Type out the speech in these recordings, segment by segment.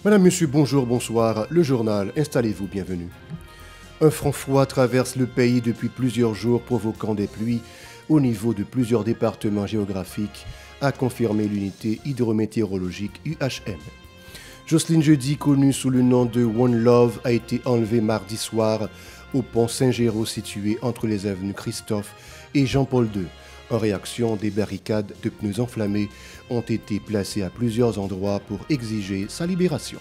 Madame, Monsieur, bonjour, bonsoir. Le journal, installez-vous, bienvenue. Un front froid traverse le pays depuis plusieurs jours, provoquant des pluies au niveau de plusieurs départements géographiques, a confirmé l'unité hydrométéorologique UHM. Jocelyne Jeudi, connue sous le nom de One Love, a été enlevée mardi soir au pont Saint-Géraud situé entre les avenues Christophe et Jean-Paul II. En réaction, des barricades de pneus enflammés ont été placées à plusieurs endroits pour exiger sa libération.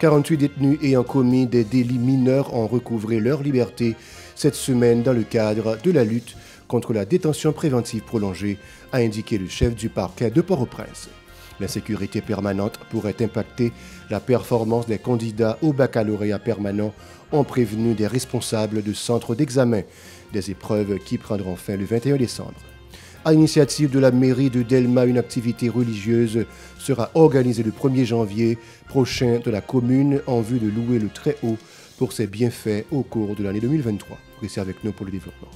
48 détenus ayant commis des délits mineurs ont recouvré leur liberté cette semaine dans le cadre de la lutte contre la détention préventive prolongée, a indiqué le chef du parquet de Port-au-Prince. L'insécurité permanente pourrait impacter la performance des candidats au baccalauréat permanent, ont prévenu des responsables de centres d'examen, des épreuves qui prendront fin le 21 décembre. À l'initiative de la mairie de Delma, une activité religieuse sera organisée le 1er janvier prochain de la commune en vue de louer le Très-Haut pour ses bienfaits au cours de l'année 2023. Restez avec nous pour le développement.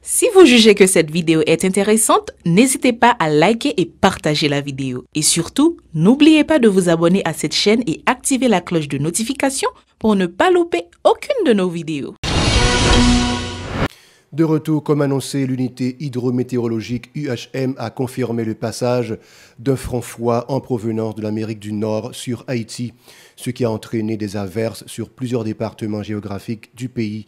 Si vous jugez que cette vidéo est intéressante, n'hésitez pas à liker et partager la vidéo. Et surtout, n'oubliez pas de vous abonner à cette chaîne et activer la cloche de notification pour ne pas louper aucune de nos vidéos. De retour, comme annoncé, l'unité hydrométéorologique UHM a confirmé le passage d'un front froid en provenance de l'Amérique du Nord sur Haïti, ce qui a entraîné des averses sur plusieurs départements géographiques du pays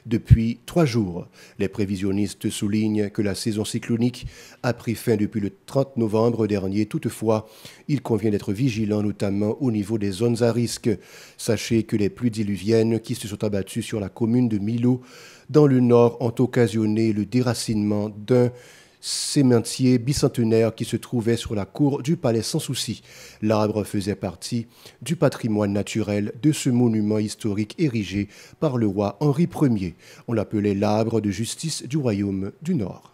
depuis 3 jours. Les prévisionnistes soulignent que la saison cyclonique a pris fin depuis le 30 novembre dernier. Toutefois, il convient d'être vigilant, notamment au niveau des zones à risque. Sachez que les pluies diluviennes qui se sont abattues sur la commune de Milo, dans le nord, ont occasionné le déracinement d'un sémentier bicentenaire qui se trouvait sur la cour du palais Sans Souci. L'arbre faisait partie du patrimoine naturel de ce monument historique érigé par le roi Henri Ier. On l'appelait l'arbre de justice du royaume du Nord.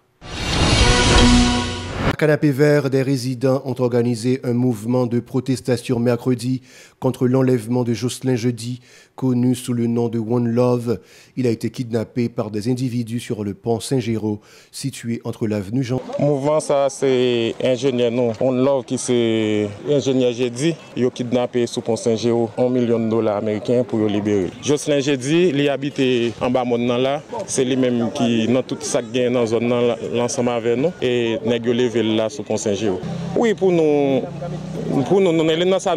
À Canapé Vert, des résidents ont organisé un mouvement de protestation mercredi contre l'enlèvement de Jocelyne Jeudi, connu sous le nom de One Love. Il a été kidnappé par des individus sur le pont Saint-Géraud, situé entre l'avenue Jean. Le mouvement, ça, c'est ingénieur, non. One Love, qui c'est ingénieur Jeudi. Il a kidnappé sous pont Saint-Géraud $1 million américains pour le libérer. Jocelyne Jeudi, il habite en bas monde là. C'est lui-même qui, dans tout ça, gagne dans la zone, l'ensemble avec nous. Et nous levé là sous pont Saint-Géraud. Oui, pour nous, nous sommes dans ça,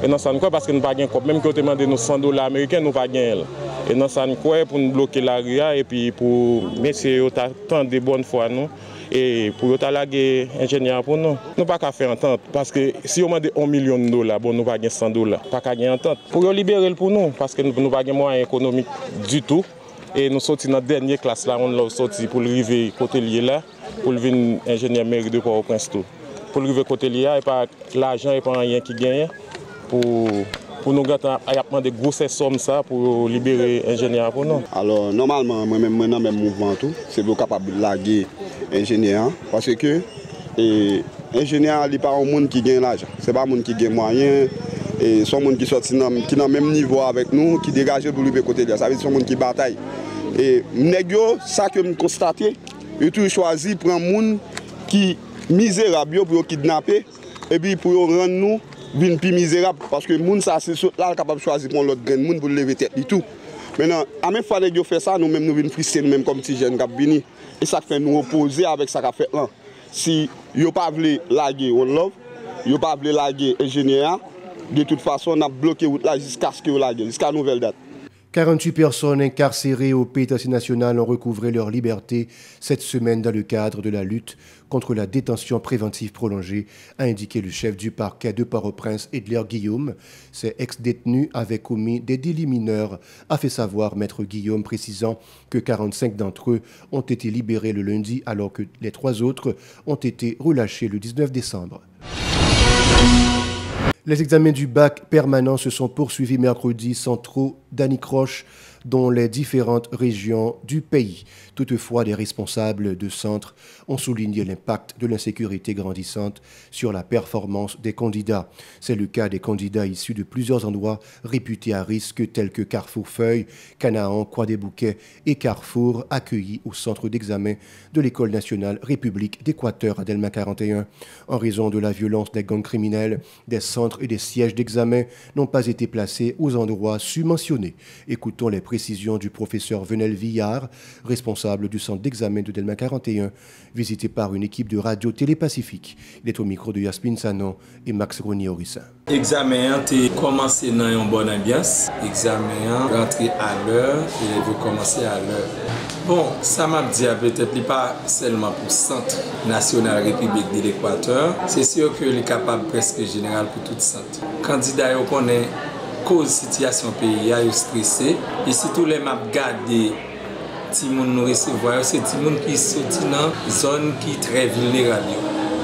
et dans ça, parce que nous n'avons pas de même que nous demandons nos $100 américains, nous n'avons pas de. Et dans ça, pour nous bloquer la rue, et puis pour messieurs, tant de bonnes fois, nous, et pour nous laguer ingénieur pour nous. Nous n'avons pas faire entente, parce que si on demande $1 million, bon, nous n'avons pas $100, pas gagner entente. Pour libérer pour nous, parce que nous n'avons pas de moyens économiques du tout. Et nous sortis dans la dernière classe là, on l'a sorti pour arriver côté lié là, pour venir ingénieur mairie de Port-au-Prince tout. Pour arriver côté lié là, et pas l'argent et pas rien qui gagne pour nous gâter à des grosses sommes ça pour libérer ingénieur pour nous. Alors normalement moi-même dans même mouvement tout, c'est pour capable de laguer ingénieur parce que ingénieur n'est pas un monde qui gagne l'argent, c'est pas un monde qui gagne moyen. Et son monde qui sorti qui dans même niveau avec nous, qui dégage pour lui côté là, ça veut dire son monde qui bataille. Et nègyo, ça que me constaté, il tout choisi pour un monde qui misérable pour kidnapper et puis pour rendre nous vinn plus misérable parce que monde ça c'est là capable choisir pour l'autre grain monde pour lever tête et tout. Maintenant, à même fois nègyo fait ça, nous même nous vinn frustrer nous même comme petit jeune cap vini et ça fait nous opposer avec ça qu'a fait là. Si yo pas voulu laguer One Love, yo pas voulu laguer ingénieur. De toute façon, on a bloqué là jusqu'à ce que vous la jusqu'à nouvelle date. 48 personnes incarcérées au pénitencier national ont recouvré leur liberté cette semaine dans le cadre de la lutte contre la détention préventive prolongée, a indiqué le chef du parquet de Port-au-Prince, Edler Guillaume. Ces ex-détenus avaient commis des délits mineurs, a fait savoir Maître Guillaume, précisant que 45 d'entre eux ont été libérés le lundi alors que les 3 autres ont été relâchés le 19 décembre. Les examens du bac permanent se sont poursuivis mercredi sans trop d'anicroche dans les différentes régions du pays. Toutefois, les responsables de centres ont souligné l'impact de l'insécurité grandissante sur la performance des candidats. C'est le cas des candidats issus de plusieurs endroits réputés à risque tels que Carrefour Feuille, Canaan, Croix-des-Bouquets et Carrefour, accueillis au centre d'examen de l'École nationale République d'Équateur à Delma 41. En raison de la violence des gangs criminels, des centres et des sièges d'examen n'ont pas été placés aux endroits subventionnés. Écoutons les précisions du professeur Venel Villard, responsable du centre d'examen de Delma 41, visité par une équipe de Radio-Télé Pacifique. Il est au micro de Yasmine Sanon et Max Grenier-Orissin. L'examen a commencé dans une bonne ambiance. L'examen rentré à l'heure et il veut commencer à l'heure. Bon, ça m'a dit peut-être pas seulement pour le Centre national République de l'Équateur. C'est sûr qu'il est capable presque général pour tout le centre. Candidat, on connaît cause situation pays, il est stressé. Et si tous les maps gardés, si nous recevoir, c'est des gens qui sont dans une zone qui est très vulnérable.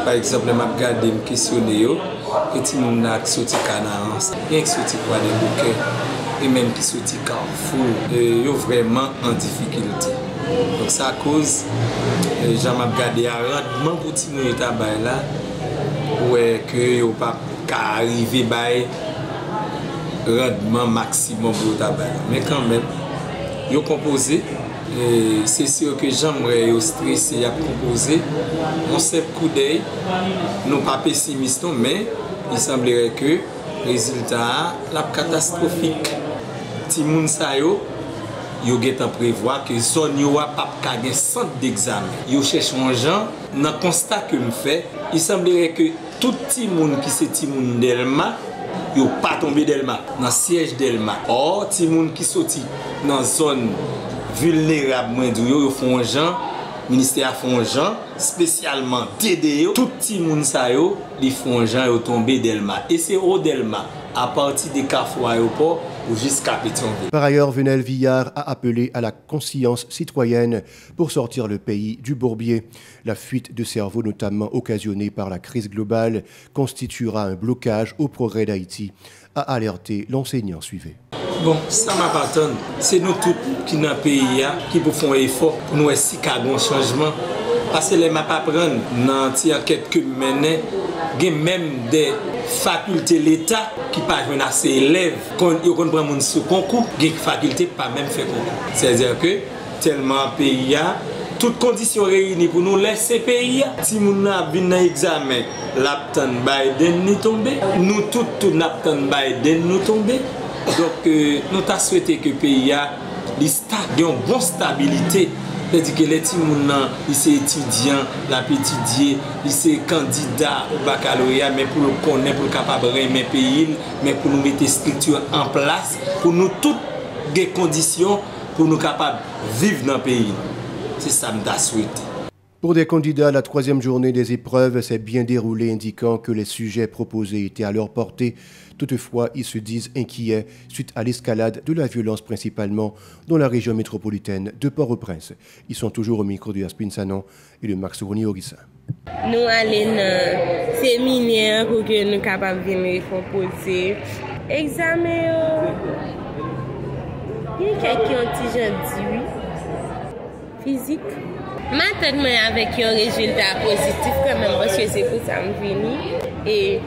Par exemple, les maps gardés me questionner, que si nous avons sorti Canaan, bien que sorti Croix-des-Bouquets, et même qui sorti Carrefour, ils sont vraiment en difficulté. Donc ça cause, j'en gardé un rendement pour les gens là, ouais que ne pas arriver à rendement maximum pour les gens. Mais quand même, ils ont composé. C'est sûr que j'aimerais stresser à composer. On sait coup d'œil, non pas pessimiste, mais il semblerait que le résultat est catastrophique. Si les gens prévoient que les zones ne sont pas de centre d'examen, ils cherchent un gens. Dans le constat que je fais, il semblerait que tout le monde qui est Delma, ils n'ont pas tombé Delma, dans le siège Delma. Or, les gens qui sont dans la zone vulnérable, ils font un gens, le ministère font un gens, spécialement TDO, tout le monde ils font un gens et ils tombent Delma. Et c'est au Delma, à partir des Carrefour aéroport, jusqu'à Pétionville. Par ailleurs, Venel Villard a appelé à la conscience citoyenne pour sortir le pays du bourbier. La fuite de cerveau, notamment occasionnée par la crise globale, constituera un blocage au progrès d'Haïti, a alerté l'enseignant suivi. Bon, ça m'appartient. C'est nous tous qui dans le pays qui font un effort pour nous essayer de un changement. Parce que les maps apprennent dans l'enquête que nous menons, il y a même des facultés de l'État qui parviennent à ses élèves. Quand ils prennent ce concours, il y a des facultés qui ne peuvent pas même faire concours. C'est-à-dire que tellement le pays a toutes conditions réunies pour nous laisser pays. Si nous avons un examen, l'Aptan Biden nous tombé. Nous tous l'Aptan Biden nous tombé. Donc nous avons souhaité que le pays ait une bonne stabilité. C'est-à-dire que les gens qui sont étudiants, étudier, ils sont candidats au baccalauréat, mais pour le connaître, pour le capable de remettre le pays, mais pour nous mettre des structures en place, pour nous toutes les conditions pour nous capables de vivre dans le pays. C'est ça que je souhaite. Pour des candidats, la troisième journée des épreuves s'est bien déroulée, indiquant que les sujets proposés étaient à leur portée. Toutefois, ils se disent inquiets suite à l'escalade de la violence, principalement dans la région métropolitaine de Port-au-Prince. Ils sont toujours au micro de Yasmine Sanon et de Max Grenier-Orissin. Nous allons dans le séminaire pour que nous soyons capables de venir composer. Examen, il y a quelqu'un qui a dit physique. Maintenant, avec un résultat positif, quand même, parce que c'est pour ça que je suis venu. Et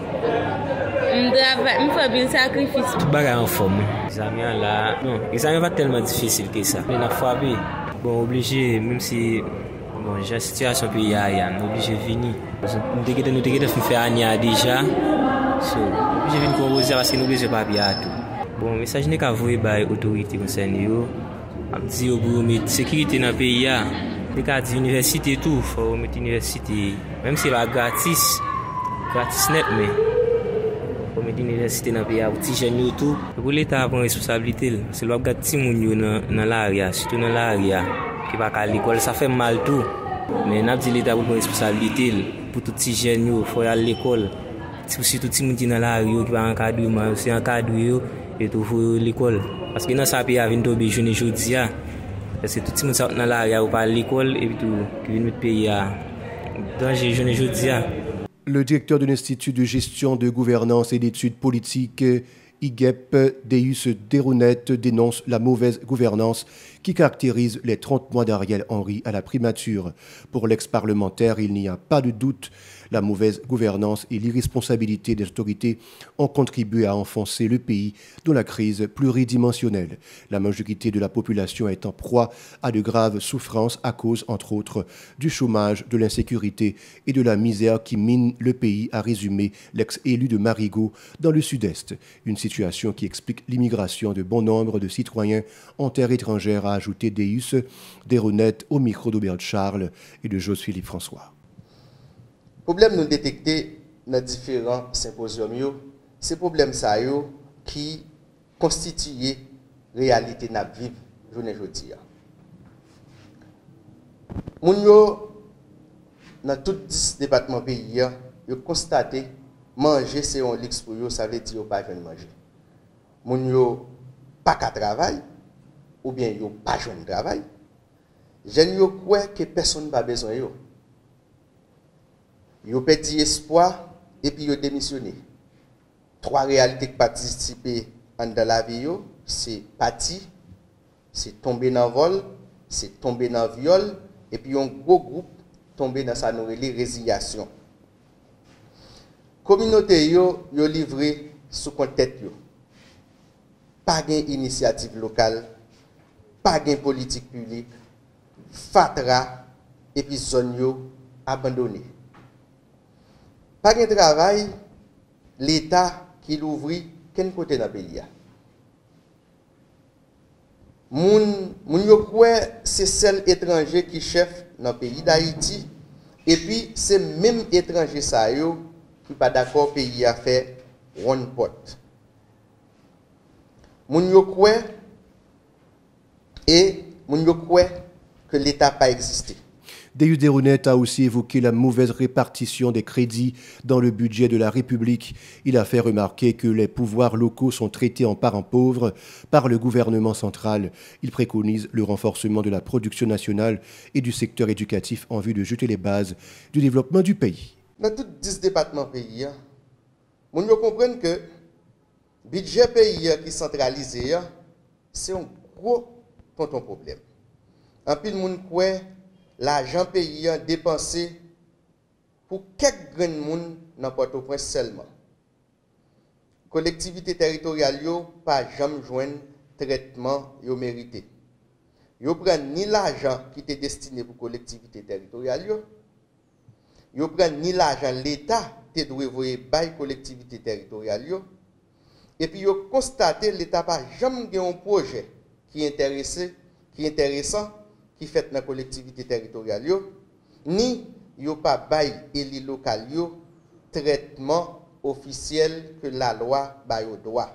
je fais bien sacrifice. Tout le monde en forme. L'examen là, non, l'examen n'est pas tellement difficile que ça. Mais la fois, bon, obligé, même si bon, j'ai la situation pays, on est obligé de venir. Nous devons faire un déjà. Obligé de venir composer parce que nous devons pas bien tout. Bon, mais ça, je n'ai qu'à vous par l'autorité concernée. Je dis pour mettre sécurité dans le pays. Les cas d'université tout, il faut mettre l'université, même si c'est pas gratis net, mais il faut mettre l'université dans le pays, pour les jeunes tout. Pour l'État prend responsabilité, c'est le gars qui est dans l'area, surtout dans l'area, qui va à l'école, ça fait mal tout. Mais n'a dit l'État prend responsabilité pour tous les jeunes, il faut aller à l'école. Surtout tout le monde qui est dans l'area, qui va encadrer, c'est encadrer et tout pour l'école. Parce que dans ce pays, il y a une journée aujourd'hui. Parce que tout le monde sort dans l'area ou pas à l'école et puis tout, qui vient de payer à danger, je ne dis. Le directeur de l'Institut de gestion de gouvernance et d'études politiques IGEP, Deus Derounet dénonce la mauvaise gouvernance qui caractérise les 30 mois d'Ariel Henry à la primature. Pour l'ex-parlementaire, il n'y a pas de doute. La mauvaise gouvernance et l'irresponsabilité des autorités ont contribué à enfoncer le pays dans la crise pluridimensionnelle. La majorité de la population est en proie à de graves souffrances à cause, entre autres, du chômage, de l'insécurité et de la misère qui mine le pays, a résumé l'ex-élu de Marigot dans le sud-est. Une situation qui explique l'immigration de bon nombre de citoyens en terre étrangère, a ajouté Deus Derounet au micro d'Aubert Charles et de José-Philippe François. Problème nous détecter dans différents symposiums, c'est problème ça qui constitue réalité n'a vivre journée aujourd'hui. Moun yo dans tous 10 départements pays, yo constaté manger c'est un luxe pour yo, ça veut dire yo pas venir manger. Moun yo pas qu'à travail ou bien yo pas joindre travail. Jeune yo croit que personne pas besoin yo. Yo perdu espoir et puis yo démissionné. 3 réalités qui participent dans la vie yo, c'est parti, c'est tomber dans vol, c'est tomber dans viol et puis un gros groupe tomber dans sa nouvelle résiliation. Communauté yo livré sous compte tête yo. Pas gain initiative locale, pas gain politique publique, fatra et puis zone yo abandonné. Pas de travail, l'État qui l'ouvre, quel côté dans le pays? Moun yo kwe c'est seul étranger qui chef dans le pays d'Haïti et puis c'est même étranger ça yo qui pas d'accord pays a fait one pot. Moun yo kwe que l'État pas existé. Deus Derounet a aussi évoqué la mauvaise répartition des crédits dans le budget de la République. Il a fait remarquer que les pouvoirs locaux sont traités en parents pauvres par le gouvernement central. Il préconise le renforcement de la production nationale et du secteur éducatif en vue de jeter les bases du développement du pays. Dans tous 10 départements pays, on comprend que le budget pays qui est centralisé, c'est un gros problème. En plus, on croit l'argent paysan dépensé pour quelques grands monde dans Port-au-Prince seulement. Collectivités territoriales pas jamais joindre traitement yo mérité. Yo prend ni l'argent qui était destiné pour collectivités territoriales yo prend ni l'argent l'État te doit voyer bail collectivités territoriales et puis yo constaté l'État pas jamais un projet qui intéressant qui fait dans la collectivité territoriale, ni yo pas bail éli local yo traitement officiel que la loi bail au droit.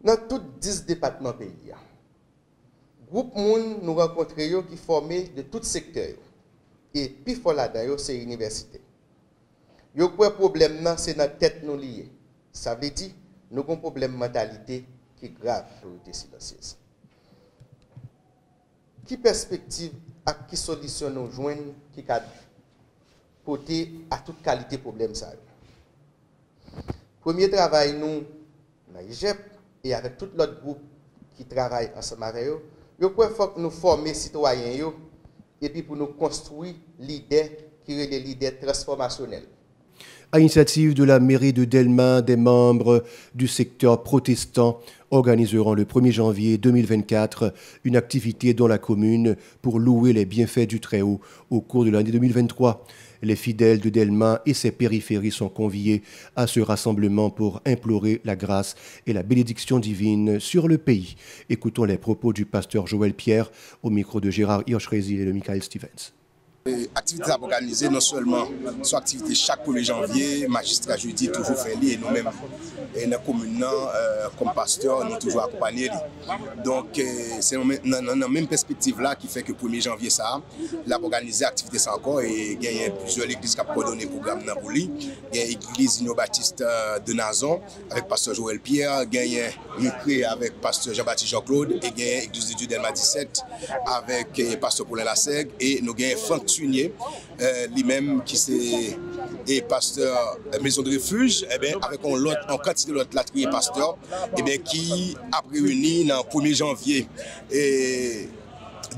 Dans tous 10 départements pays, groupe moun nous rencontrons yo qui formé de tout secteur et puis fort là-dedans c'est université. Yo quoi problème nan c'est dans tête nous lié. Ça veut dire nous avons un problème mentalité qui est grave pour l'autorité silencieuse. Qui perspective à qui solution nous joignent qui a porté à toute qualité problème ça. Premier travail nous dans IGEP et avec tout l'autre groupe qui travaille ensemble avec eux, il faut que nous former citoyens et puis pour nous construire l'idée qui est l'idée transformationnelle. À l'initiative de la mairie de Delma, des membres du secteur protestant organiseront le 1er janvier 2024 une activité dans la commune pour louer les bienfaits du Très-Haut au cours de l'année 2023. Les fidèles de Delma et ses périphéries sont conviés à ce rassemblement pour implorer la grâce et la bénédiction divine sur le pays. Écoutons les propos du pasteur Joël Pierre au micro de Gérard Hirschrezi et de Michael Stevens. Activités organisées non seulement sur activité chaque 1er janvier, magistrat jeudi toujours fait et nous-mêmes et dans la commune comme pasteur nous toujours accompagnés. Donc c'est dans la même perspective là qui fait que 1er janvier ça l'a organisé activité ça encore et il y a plusieurs églises qui ont coordonné le programme dans pour lui. Il y a l'église Baptiste de Nazon avec pasteur Joël Pierre, il y a Mucré avec pasteur Jean-Baptiste Jean-Claude et il y a l'église de Dieu Delma 17 avec pasteur Paulin Lassègue et nous avons Franck Sunier, lui-même qui s'est et pasteur Maison de Refuge, avec en quantité de l'autre latrie et pasteur, qui a réuni dans le 1er janvier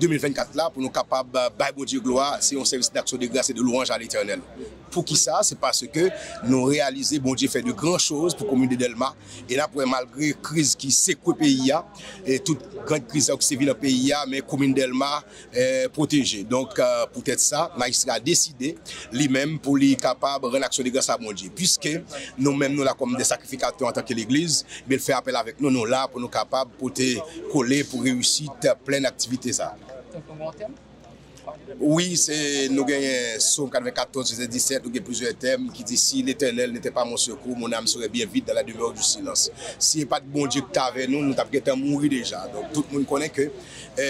2024 là, pour nous capables de bon Dieu gloire, c'est un service d'action de grâce et de louange à l'Éternel. Pour qui ça? C'est parce que nous réalisons, bon Dieu fait de grandes choses pour la commune de Delma. Et là, malgré la crise qui secoue le pays, et toute grande crise qui sévit dans le pays, mais la commune de Delma est protégée. Donc, peut-être ça, le magistrat a décidé lui-même pour lui capable de rendre action de grâce à bon Dieu. Puisque nous-mêmes, nous là comme des sacrificateurs en tant que l'Église, mais il fait appel avec nous, nous là pour nous capables de coller pour réussir plein d'activités. Oui, nous gagnons Psaume 94, verset 17, nous avons plusieurs thèmes qui disent si l'Éternel n'était pas mon secours, mon âme serait bien vide dans la demeure du silence. S'il n'y a pas de bon Dieu qui est avec nous, nous avons mourir déjà. Donc tout le monde connaît que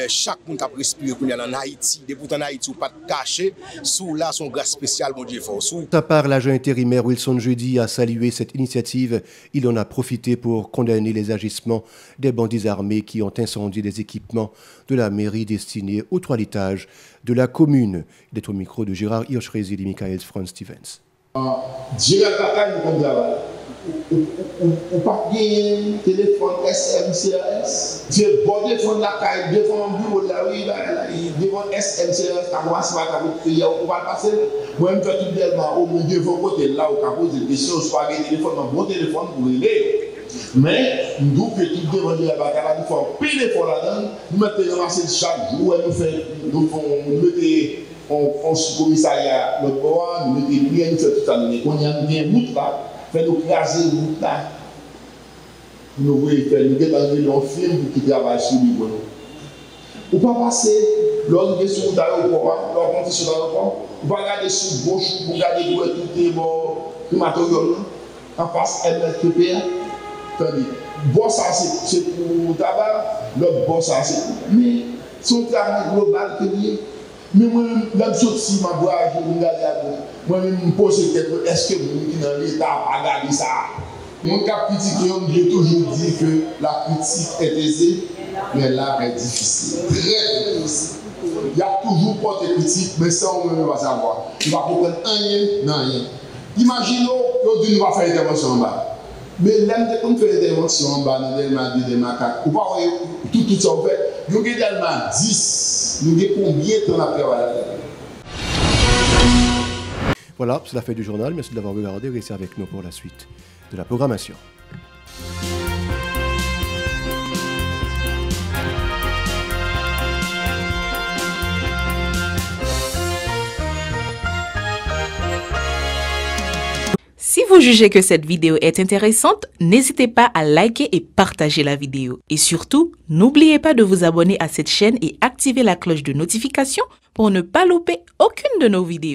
chaque monde qui a respiré en Haïti, depuis en Haïti, ou pas de caché, sous là son grâce spéciale, mon Dieu fort. À part l'agent intérimaire Wilson Jeudi a salué cette initiative, il en a profité pour condamner les agissements des bandits armés qui ont incendié des équipements de la mairie destinés au toilettage de la commune. Il est au micro de Gérard Hirschrezi et Michael Franz Stevens. Gérard Kaka, il y a un papier, téléphone SMCRS. J'ai bon téléphone la caille, devant un bureau là, oui, devant SMCRS, quand moi, c'est pas crier, on va passer. Moi, je fais tout tellement au milieu, devant côté là, où on pose des questions, soit un téléphone, un bon téléphone pour aider. Mais nous faisons tout devant la bataille, nous faisons pile d'efforts là-dedans, nous mettons ramasser chaque jour, nous mettons en sous-commissariat notre bord, nous mettons prières, nous faisons tout ça. On y a une route là, fait nous craser une route là. Nous voulons faire, nous avons un film qui travaille sur lui. On ne peut pas passer, lors de sur l'aéroport, lors de monter sur l'aéroport, on va regarder sur gauche, pour regarder où est tout les crématorium, en face MSPPA. Bon, ça c'est pour tabac, l'autre bon, ça c'est pour. Mais son travail global que lié. Mais moi-même, même si ma voix, je me regarde, moi-même, je me pose la question, est-ce que vous, dans l'État, a regardé ça? Mon cap critique, j'ai toujours dit que la critique est aisée, mais l'art est difficile. Très difficile. Il y a toujours pas de critique, mais ça, on ne va pas savoir. Tu vas comprendre rien, non rien. Imaginons qu'aujourd'hui, nous va faire intervention en bas. Mais l'homme de fait l'intervention en bas, nous avons 2, 4, ou pas tout ça en fait. Nous avons tellement 10, nous avons combien de temps après avoir. Voilà, c'est la fin du journal. Merci de l'avoir regardé. Restez avec nous pour la suite de la programmation. Si vous jugez que cette vidéo est intéressante, n'hésitez pas à liker et partager la vidéo. Et surtout, n'oubliez pas de vous abonner à cette chaîne et activer la cloche de notification pour ne pas louper aucune de nos vidéos.